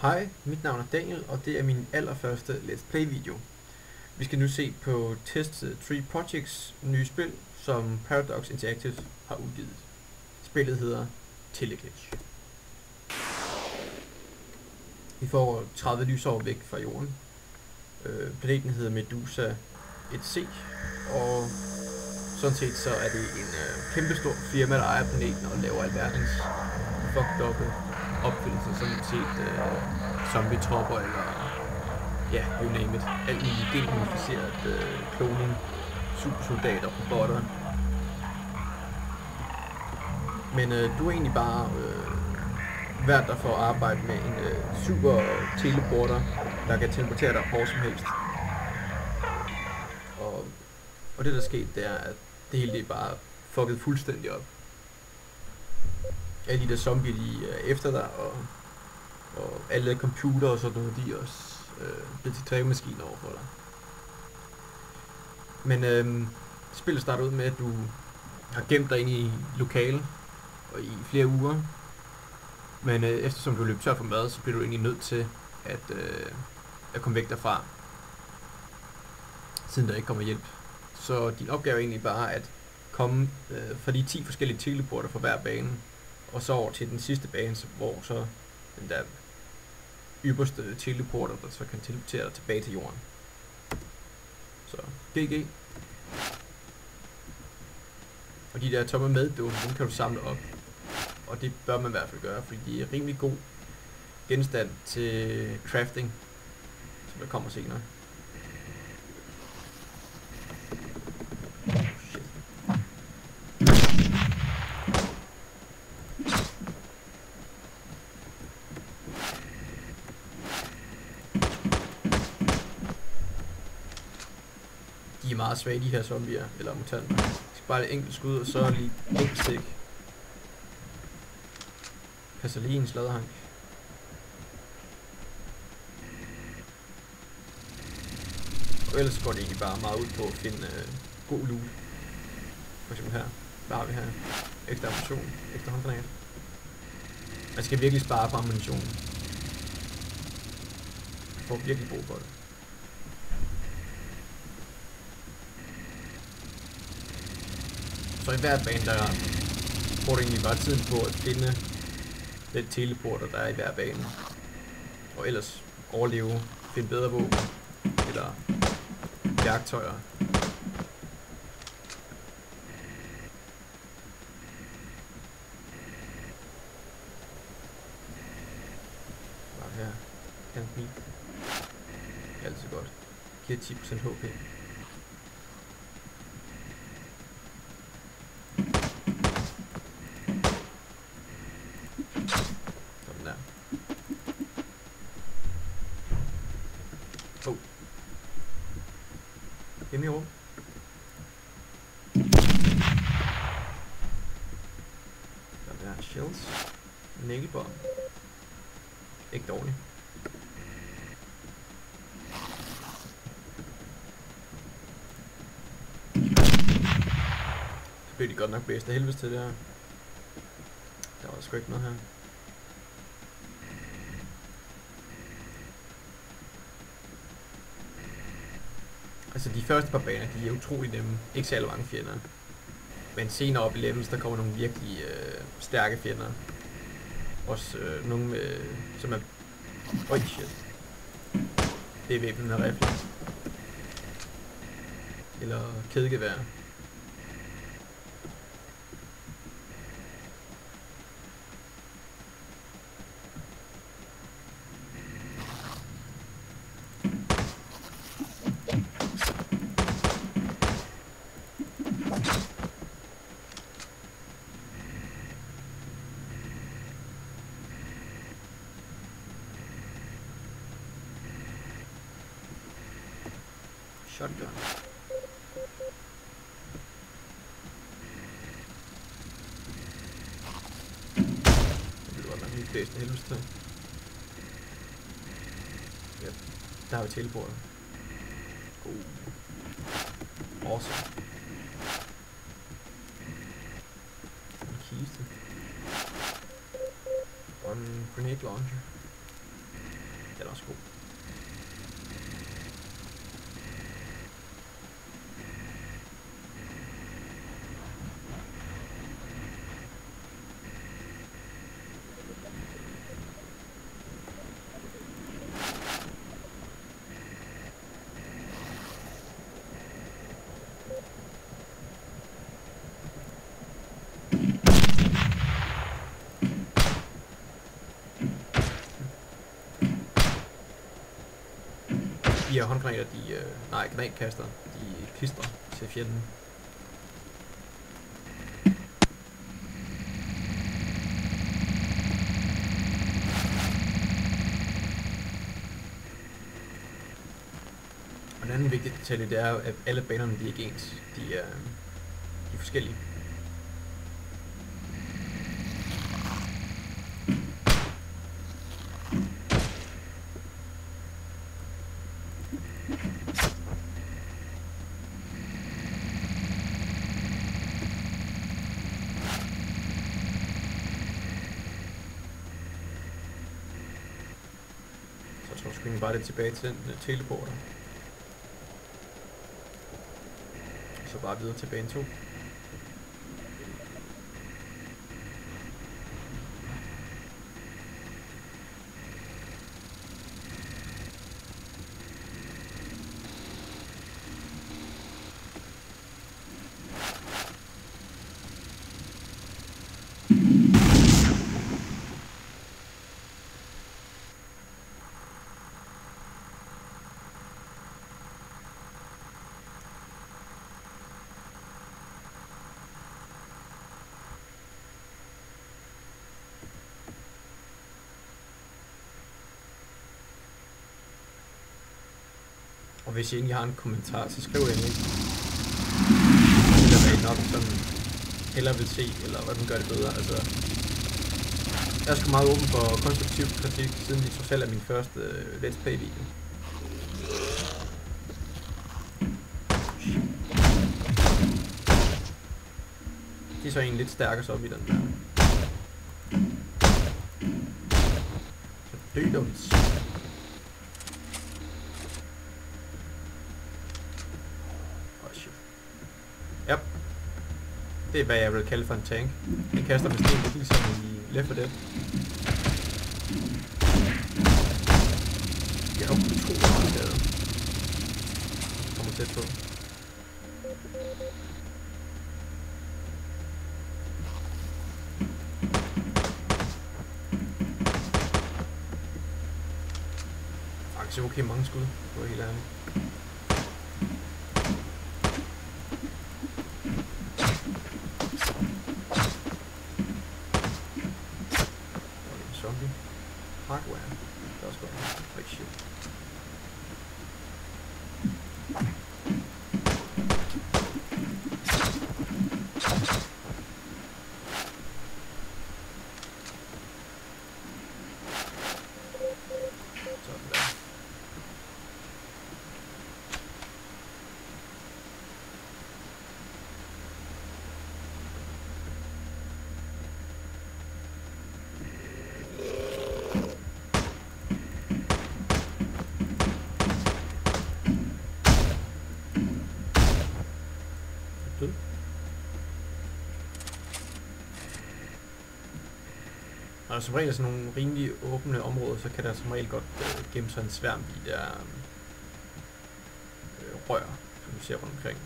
Hej, mit navn er Daniel, og det er min allerførste Let's Play video. Vi skal nu se på Test 3 Projects nye spil, som Paradox Interactive har udgivet. Spillet hedder Teleglitch. Vi får 30 lysår væk fra jorden. Planeten hedder Medusa 1C, og sådan set så er det en kæmpestor firma, der ejer planeten og laver alverdens fucked up opfindelser, som set zombie-tropper eller ja, you name it. Alt muligt genmodificeret kloning, supersoldater, robotter. Men du er egentlig bare vært der for at arbejde med en super teleporter, der kan teleportere dig hvor som helst. Og det der skete, det er, at det hele det bare fucket fuldstændig op. Alle de der zombier, de er efter dig, og alle computer og sådan noget, de er også blevet til drevemaskiner overfor dig. Men spillet starter ud med, at du har gemt dig ind i lokale og i flere uger. Men eftersom du løber tør for mad, så bliver du egentlig nødt til at komme væk derfra, siden der ikke kommer hjælp. Så din opgave er egentlig bare at komme fra de 10 forskellige teleporter fra hver bane, og så over til den sidste bane, hvor så den der ypperste teleporter, der så kan teleportere dig tilbage til jorden. Så GG. Og de der tomme maddåser, dem kan du samle op. Og det bør man i hvert fald gøre, fordi de er rimelig god genstand til crafting, som der kommer senere. De er meget svage, de her zombier, eller mutanter. De skal bare et enkelt skud, og så lige enkelt stik. Passer lige en sladerhank. Og ellers går det egentlig bare meget ud på at finde god loot. For eksempel her. Hvad har vi her? Ekstra ammunition, ekstra håndgranat. Man skal virkelig spare på ammunitionen. Man får virkelig brug for det. Så i hver bane, der får du egentlig bare tiden på at finde den teleporter, der er i hver bane. Og ellers overleve, finde bedre våben, eller værktøjer. Bare her, kan kniv. Altid godt. Giver 10% HP. Hemmelig rum. Der er shells. Nailbomb. Ikke dårligt. Så bliver de godt nok blæst af helvedes til det her. Der var sgu ikke noget her. Altså de første par baner, de er utrolig nemme. Ikke særlig mange fjender. Men senere op i levels, der kommer nogle virkelig stærke fjender. Også nogle med, som er... Øj, shit. Det er væbnet med rifle. Eller kædegevær. Shotgun. Det var nok helt blæst af helvedes til. Ja, der har vi teleporter. Awesome. En kiste. Og en grenade launcher. Den er også god. De her håndgranater, nej, granatkaster, de klistrer til fjenden. Og en anden vigtig detalje, det er, at alle banerne, de er ikke ens. De er forskellige. Så springer bare lidt tilbage til den teleporter. Så bare videre til bane 2. Og hvis I egentlig har en kommentar, så skriv endelig. Eller hvad I nok sådan hellere vil se, eller hvad den gør det bedre. Altså, jeg er sgu meget åben for konstruktiv kritik, siden det trods alt er min første Let's Play video. De er så egentlig lidt stærkere så op i den der. Så dødums. Ja, det er hvad jeg vil kalde for en tank. Den kaster med sten lidt ligesom i Left 4 Dead. Jeg er oppe på 2 skade. Kommer tæt på. Faktisk okay mange skud, for helt ærligt. Hardware. Det er også godt. Like shit. Sådan der. Død. Når der som regel er sådan nogle rimelig åbne områder, så kan der som regel godt gemme sig en sværm i der rør, som du ser rundt omkring.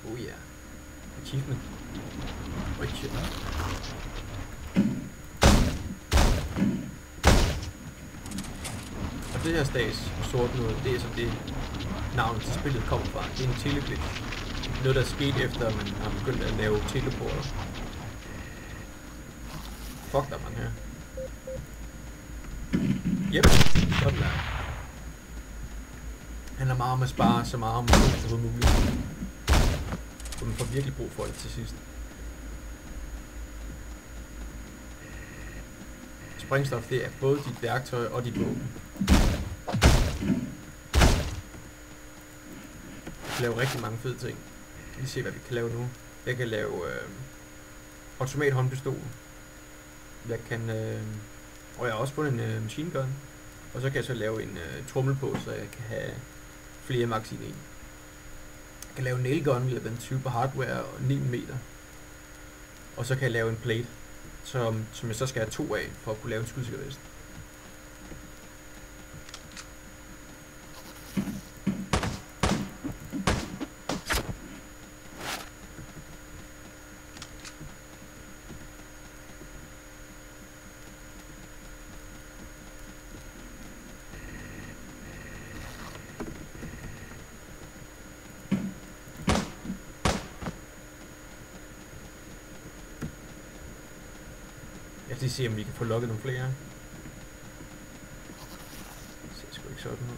Oh yeah. Achievement. Oj shit. Og det her stads sort noget, det er så det navnet til spillet kommer fra. Det er en teleglitch. Noget der skete efter man har begyndt at lave teleporter. Fuck der man her. Yep, sådan der. Han er meget om at spare så meget ammunition som muligt. Så man får virkelig brug for det til sidst. Sprængstof, det er både dit værktøj og dit våben. Jeg kan lave rigtig mange fede ting. Vi ser, hvad vi kan lave nu. Jeg kan lave automat håndpistol. Jeg kan... og jeg har også fundet en machine gun. Og så kan jeg så lave en trommel på, så jeg kan have flere magasin i. Jeg kan lave en nail gun, eller den 20 på hardware og 9 meter. Og så kan jeg lave en plate, som jeg så skal have 2 af, for at kunne lave en skudsikkervest. Jeg skal lige se, om vi kan få lukket nogle flere. Det ser sgu ikke sådan ud.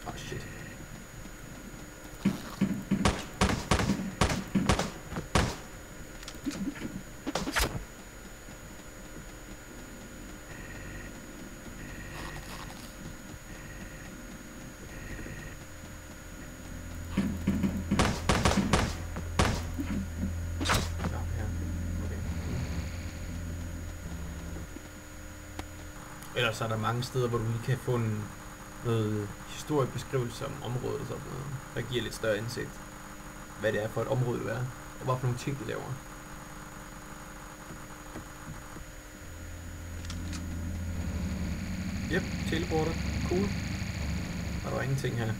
Ah, shit. Ellers er der mange steder, hvor du lige kan få noget historisk beskrivelse om området og sådan noget, der giver lidt større indsigt, hvad det er for et område du er, og hvad for nogle ting de laver. Yep, teleporter, cool. Og der var ingenting her.